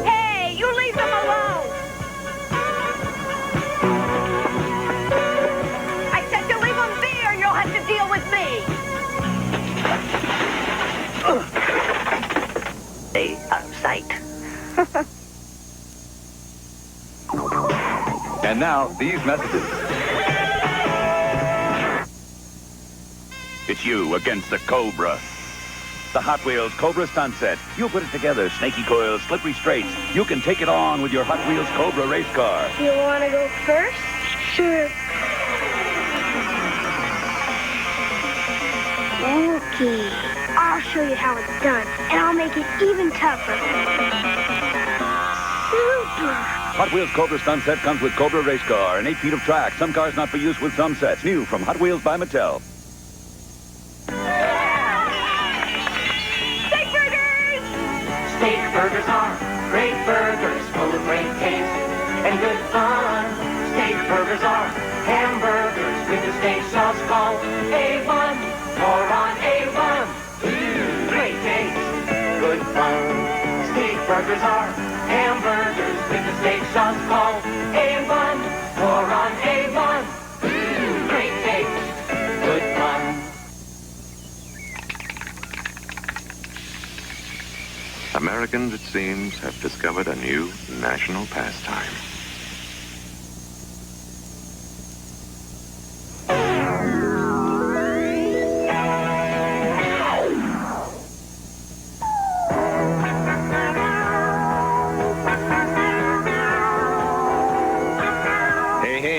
Hey, you leave them alone! I said to leave them be, or you'll have to deal with me! Stay out of sight. And now, these messages. It's you against the Cobra. The Hot Wheels Cobra stunt set. You put it together. Snaky coils, slippery straights. You can take it on with your Hot Wheels Cobra race car. You want to go first? Sure. Okay. I'll show you how it's done, and I'll make it even tougher. Super! Hot Wheels Cobra stunt set comes with Cobra race car and 8 feet of track. Some cars not for use with some sets. New from Hot Wheels by Mattel. Steak burgers! Steak burgers are great burgers full of great taste and good fun. Steak burgers are hamburgers with the steak sauce called A1 or on A1. Great taste, good fun. Steak burgers are hamburgers with the steak sauce called A1 or on A1. Great taste, good fun. Americans, it seems, have discovered a new national pastime.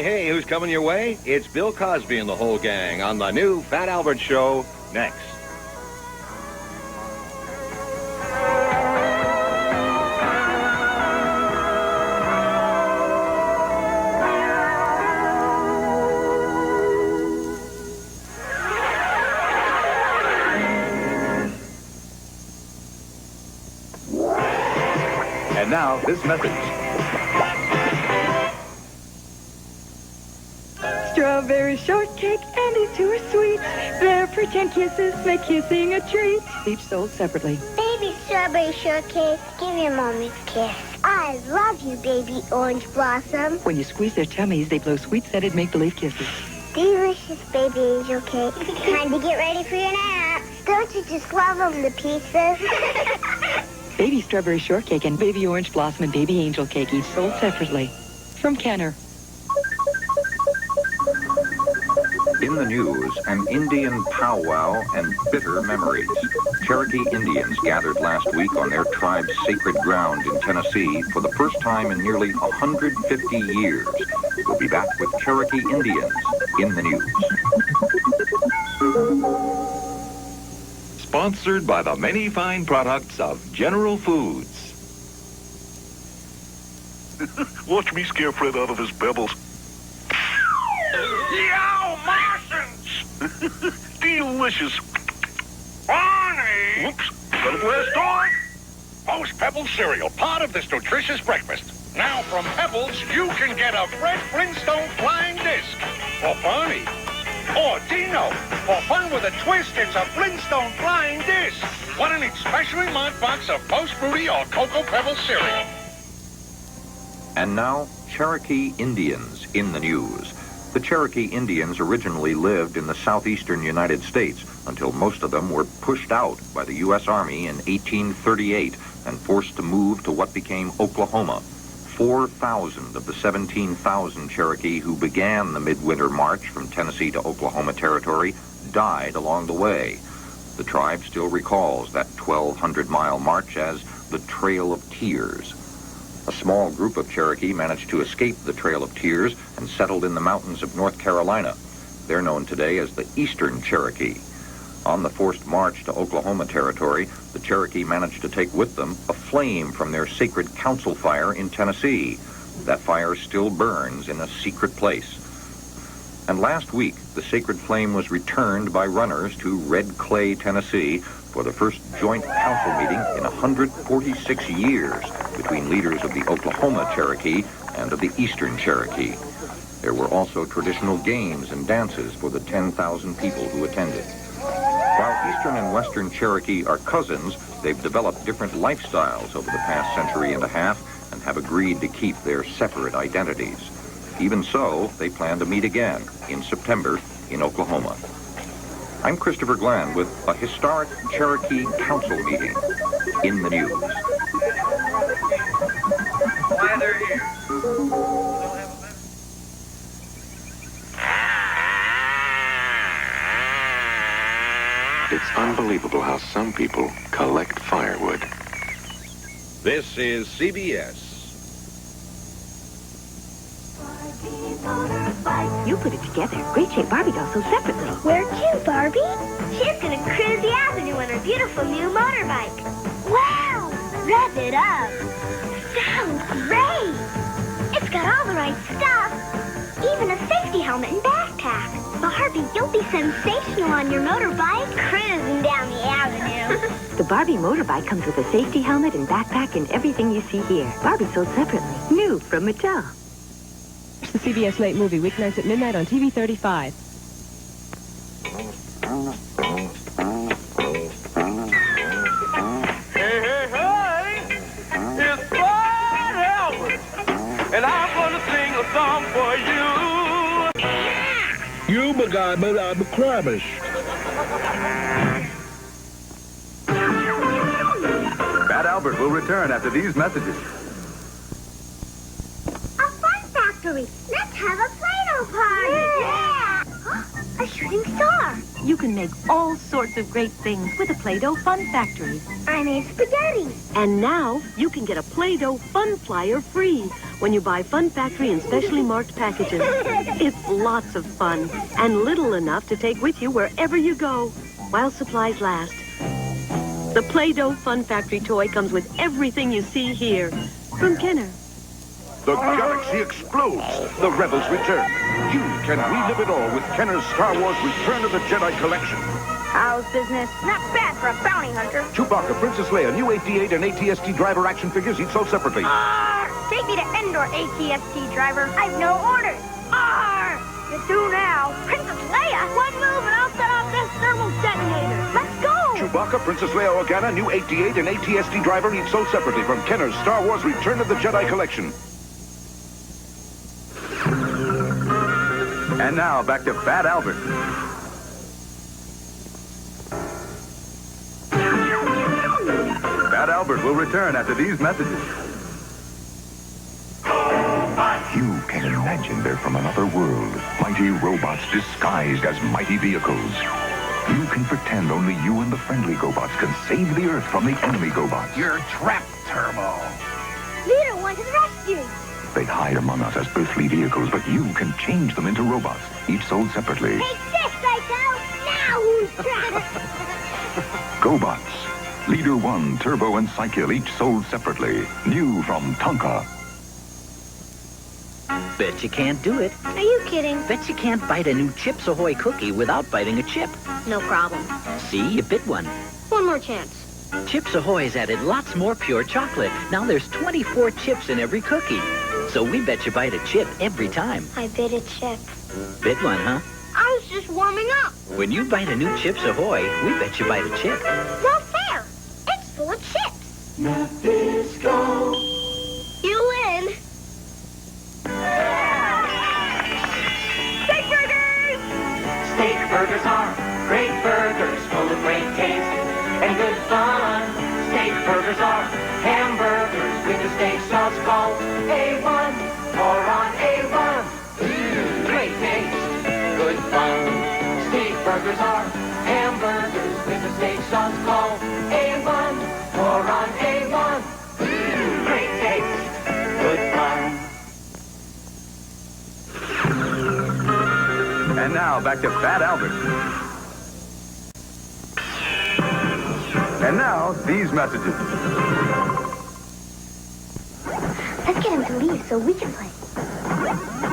Hey, who's coming your way? It's Bill Cosby and the whole gang on the new Fat Albert Show next. And now, this message. Strawberry shortcake and these two are sweet. Their pretend kisses make kissing a treat. Each sold separately. Baby strawberry shortcake, give your mommy a kiss. I love you, baby orange blossom. When you squeeze their tummies, they blow sweet-scented make-believe kisses. Delicious baby angel cake. Time to get ready for your nap. Don't you just love them to pieces? Baby strawberry shortcake and baby orange blossom and baby angel cake each sold separately. From Kenner. In the news, an Indian powwow and bitter memories. Cherokee Indians gathered last week on their tribe's sacred ground in Tennessee for the first time in nearly 150 years. We'll be back with Cherokee Indians in the news. Sponsored by the many fine products of General Foods. Watch me scare Fred out of his pebbles. Yow, Martians! Delicious. Barney! Whoops, got a blast on. Post Pebbles cereal, part of this nutritious breakfast. Now from Pebbles, you can get a Fred Flintstone flying disc. Or Barney. Or Dino. For fun with a twist, it's a Flintstone flying disc. One in each specially marked box of Post Fruity or Cocoa Pebbles cereal. And now, Cherokee Indians in the news. The Cherokee Indians originally lived in the southeastern United States until most of them were pushed out by the U.S. Army in 1838 and forced to move to what became Oklahoma. 4,000 of the 17,000 Cherokee who began the midwinter march from Tennessee to Oklahoma Territory died along the way. The tribe still recalls that 1,200-mile march as the Trail of Tears. A small group of Cherokee managed to escape the Trail of Tears and settled in the mountains of North Carolina. They're known today as the Eastern Cherokee. On the forced march to Oklahoma Territory, the Cherokee managed to take with them a flame from their sacred council fire in Tennessee. That fire still burns in a secret place. And last week, the sacred flame was returned by runners to Red Clay, Tennessee, for the first joint council meeting in 146 years between leaders of the Oklahoma Cherokee and of the Eastern Cherokee. There were also traditional games and dances for the 10,000 people who attended. While Eastern and Western Cherokee are cousins, they've developed different lifestyles over the past century and a half and have agreed to keep their separate identities. Even so, they plan to meet again in September in Oklahoma. I'm Christopher Glenn with a historic Cherokee Council meeting in the news. Why they're here. It's unbelievable how some people collect firewood. This is CBS. You put it together. Great shape Barbie doll so separately. Where to, Barbie? She's gonna cruise the avenue on her beautiful new motorbike. Wow! Rev it up. Sounds great. It's got all the right stuff. Even a safety helmet and backpack. Barbie, you'll be sensational on your motorbike. Cruising down the avenue. The Barbie motorbike comes with a safety helmet and backpack and everything you see here. Barbie sold separately. New from Mattel. Watch the CBS Late Movie weeknights at midnight on TV 35. Hey, hey, hey! It's Fred Albert, and I'm gonna sing a song for you. You begot Krabish. Fat Albert will return after these messages. A fun factory. Let's have a Play-Doh party. Yeah! A shooting star. You can make all sorts of great things with a Play-Doh Fun Factory. I made spaghetti. And now you can get a Play-Doh Fun Flyer free when you buy Fun Factory in specially marked packages. It's lots of fun and little enough to take with you wherever you go while supplies last. The Play-Doh Fun Factory toy comes with everything you see here from Kenner. The galaxy explodes. The rebels return. You can relive it all with Kenner's Star Wars Return of the Jedi collection. How's business? Not bad for a bounty hunter. Chewbacca, Princess Leia, new AT-8 and AT-ST driver action figures each sold separately. Take me to Endor, AT-ST driver. I've no orders. You do now. Princess Leia? One move and I'll set off this thermal detonator. Let's go. Chewbacca, Princess Leia Organa, new AT-8 and AT-ST driver each sold separately from Kenner's Star Wars Return of the Jedi collection. And now, back to Fat Albert. Fat Albert will return after these messages. You can imagine they're from another world. Mighty robots disguised as mighty vehicles. You can pretend only you and the friendly GoBots can save the Earth from the enemy GoBots. You're trapped, Turbo. Leader wanted rescue. They hide among us as earthly vehicles, but you can change them into robots, each sold separately. Take this, Psycho! Now who's trapped? GoBots. Leader 1, Turbo, and Psykill, each sold separately. New from Tonka. Bet you can't do it. Are you kidding? Bet you can't bite a new Chips Ahoy cookie without biting a chip. No problem. See, you bit one. One more chance. Chips Ahoy's added lots more pure chocolate. Now there's 24 chips in every cookie. So we bet you bite a chip every time. I bit a chip. Bit one, huh? I was just warming up. When you bite a new Chips Ahoy, we bet you bite a chip. No fair. It's full of chips. Nabisco. You win. Steak burgers! Steak burgers are great burgers full of great taste and good fun. Steak burgers are hamburgers with the steak sauce called A1 or on A1. Great taste, good fun. Steak burgers are hamburgers with the steak sauce called A1 or on A1. Great taste, good fun. And now, back to Fat Albert. And now, these messages. Let's get him to leave so we can play.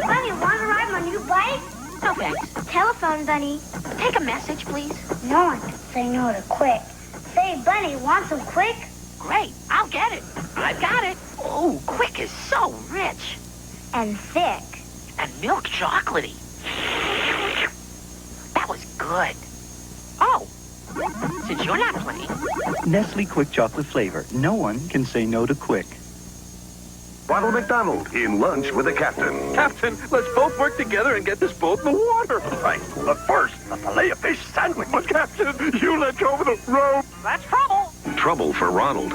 Bunny, want to ride my new bike? No thanks. Telephone, Bunny. Take a message, please. No one can say no to Quick. Say, Bunny, want some Quick? Great. I'll get it. I've got it. Oh, Quick is so rich. And thick. And milk chocolatey. That was good. Oh. since you're not playing. Nestle Quick Chocolate flavor. No one can say no to Quick. Ronald McDonald in Lunch with the Captain. Captain, let's both work together and get this boat in the water. Right, but first, a filet-o-fish sandwich. But, Captain, you let go of the rope. That's trouble. Trouble for Ronald.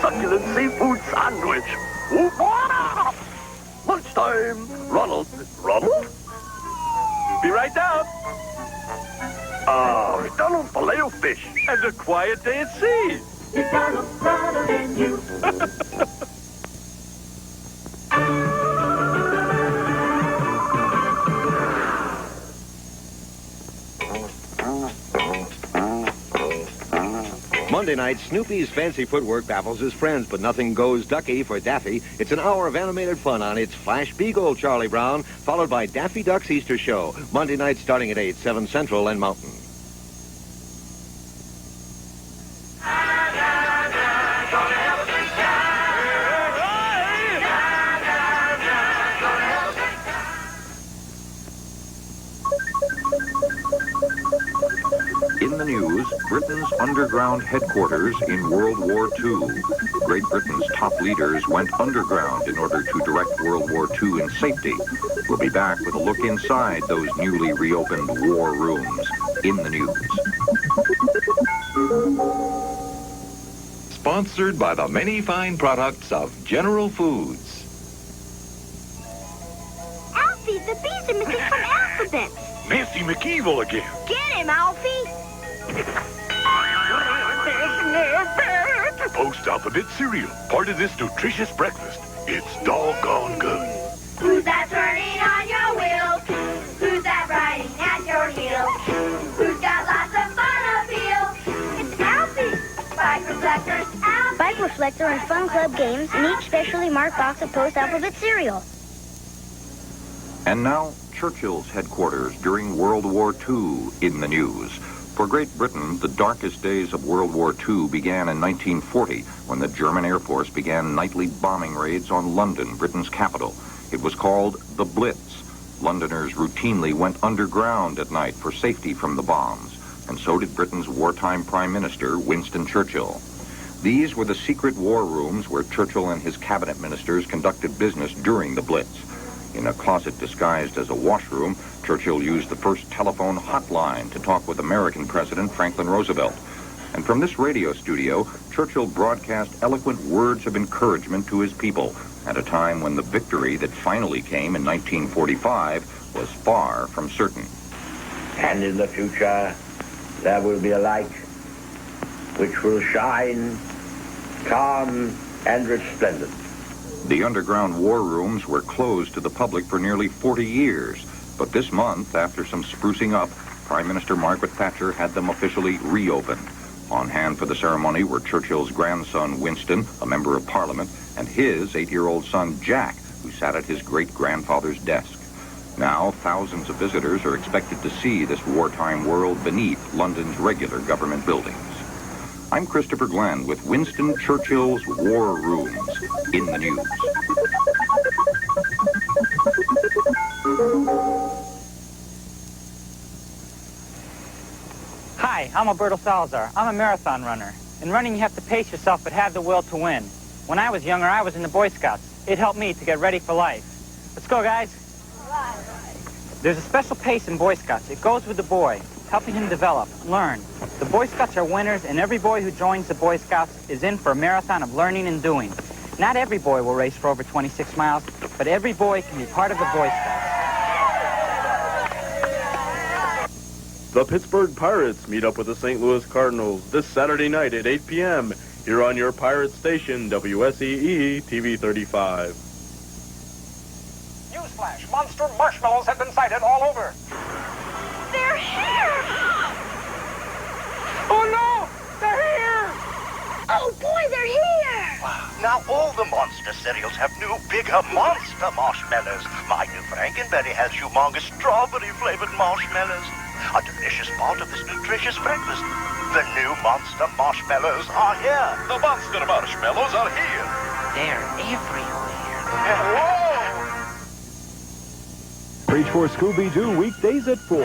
Succulent seafood sandwich. Lunchtime. Ronald? Be right down. McDonald's filet-o-fish. And a quiet day at sea. McDonald's, Ronald and you. Monday night, Snoopy's fancy footwork baffles his friends, but nothing goes ducky for Daffy. It's an hour of animated fun on its Flash Beagle, Charlie Brown, followed by Daffy Duck's Easter Show. Monday night starting at 8, 7 Central and Mountain. In the news, Britain's underground headquarters in World War II. Great Britain's top leaders went underground in order to direct World War II in safety. We'll be back with a look inside those newly reopened war rooms. In the news. Sponsored by the many fine products of General Foods. Alfie, the bees are missing from alphabet. Nancy McEvil again. Get him, Alfie. Post-alphabet cereal. Part of this nutritious breakfast. It's doggone good. Who's that turning on your wheels? Who's that riding at your heels? Who's got lots of fun appeal? It's Alfie. Bike Reflectors, Alfie. Bike Reflector and Fun Club games in each specially marked box of post-alphabet cereal. And now, Churchill's headquarters during World War II in the news. For Great Britain, the darkest days of World War II began in 1940 when the German Air Force began nightly bombing raids on London, Britain's capital. It was called the Blitz. Londoners routinely went underground at night for safety from the bombs, and so did Britain's wartime Prime Minister, Winston Churchill. These were the secret war rooms where Churchill and his cabinet ministers conducted business during the Blitz. In a closet disguised as a washroom, Churchill used the first telephone hotline to talk with American President Franklin Roosevelt. And from this radio studio, Churchill broadcast eloquent words of encouragement to his people at a time when the victory that finally came in 1945 was far from certain. And in the future, there will be a light which will shine calm and resplendent. The underground war rooms were closed to the public for nearly 40 years. But this month, after some sprucing up, Prime Minister Margaret Thatcher had them officially reopened. On hand for the ceremony were Churchill's grandson, Winston, a member of Parliament, and his 8-year-old son, Jack, who sat at his great-grandfather's desk. Now, thousands of visitors are expected to see this wartime world beneath London's regular government buildings. I'm Christopher Glenn with Winston Churchill's War Rooms in the news. Hi, I'm Alberto Salazar. I'm a marathon runner. In running, you have to pace yourself but have the will to win. When I was younger, I was in the Boy Scouts. It helped me to get ready for life. Let's go, guys. There's a special pace in Boy Scouts. It goes with the boy, helping him develop, learn. The Boy Scouts are winners, and every boy who joins the Boy Scouts is in for a marathon of learning and doing. Not every boy will race for over 26 miles, but every boy can be part of the Boy Scouts. The Pittsburgh Pirates meet up with the St. Louis Cardinals this Saturday night at 8 p.m. here on your pirate station, WSEE TV 35. Newsflash, monster marshmallows have been sighted all over. They're here! Oh no! They're here! Oh boy, they're here! Wow. Now all the monster cereals have new, bigger monster marshmallows. My new Frankenberry has humongous strawberry-flavored marshmallows. A delicious part of this nutritious breakfast. The new monster marshmallows are here. The monster marshmallows are here. They're everywhere. Whoa! Reach for Scooby-Doo weekdays at 4.